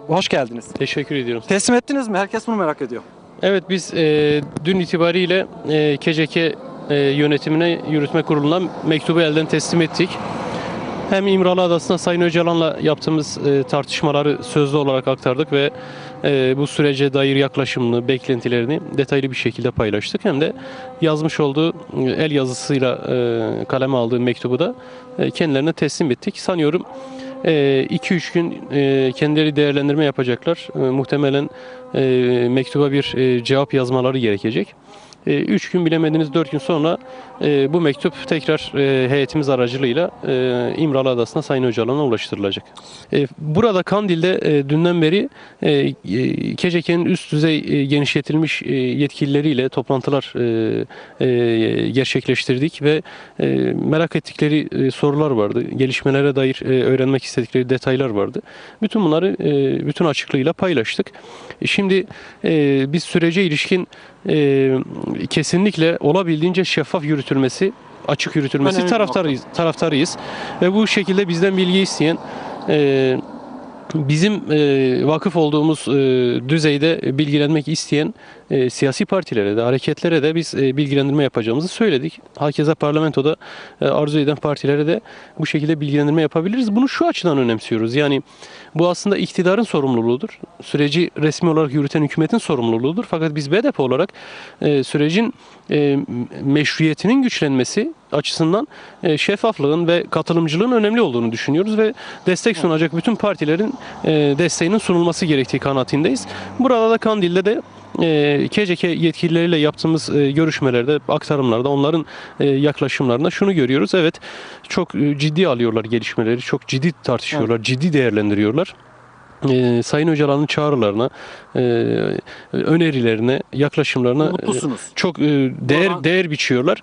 Hoş geldiniz. Teşekkür ediyorum. Teslim ettiniz mi? Herkes bunu merak ediyor. Evet biz dün itibariyle KCK yönetimine, yürütme kuruluna mektubu elden teslim ettik. Hem İmralı Adası'nda Sayın Öcalan'la yaptığımız tartışmaları sözlü olarak aktardık ve bu sürece dair yaklaşımını, beklentilerini detaylı bir şekilde paylaştık. Hem de yazmış olduğu el yazısıyla kaleme aldığı mektubu da kendilerine teslim ettik. Sanıyorum 2-3 gün kendileri değerlendirme yapacaklar. Muhtemelen mektuba bir cevap yazmaları gerekecek. 3 gün bilemediniz 4 gün sonra bu mektup tekrar heyetimiz aracılığıyla İmralı Adası'na Sayın Öcalan'a ulaştırılacak. Burada Kandil'de dünden beri KCK'nin üst düzey genişletilmiş yetkilileriyle toplantılar gerçekleştirdik ve merak ettikleri sorular vardı. Gelişmelere dair öğrenmek istedikleri detaylar vardı. Bütün bunları bütün açıklığıyla paylaştık. Şimdi biz sürece ilişkin kesinlikle olabildiğince şeffaf yürütülmesi, açık yürütülmesi taraftarıyız. Ve bu şekilde bizden bilgi isteyen, bizim vakıf olduğumuz düzeyde bilgilenmek isteyen siyasi partilere de, hareketlere de biz bilgilendirme yapacağımızı söyledik. Hakeza parlamentoda arzu eden partilere de bu şekilde bilgilendirme yapabiliriz. Bunu şu açıdan önemsiyoruz. Yani bu aslında iktidarın sorumluluğudur. Süreci resmi olarak yürüten hükümetin sorumluluğudur. Fakat biz BDP olarak sürecin meşruiyetinin güçlenmesi açısından şeffaflığın ve katılımcılığın önemli olduğunu düşünüyoruz ve destek sunacak bütün partilerin desteğinin sunulması gerektiği kanaatindeyiz. Burada da Kandil'de de KCK yetkilileriyle yaptığımız görüşmelerde, aktarımlarda, onların yaklaşımlarında şunu görüyoruz. Evet, çok ciddi alıyorlar gelişmeleri, çok ciddi tartışıyorlar, ciddi değerlendiriyorlar. Sayın Öcalan'ın çağrılarına, önerilerine, yaklaşımlarına Mutlusunuz. çok değer biçiyorlar.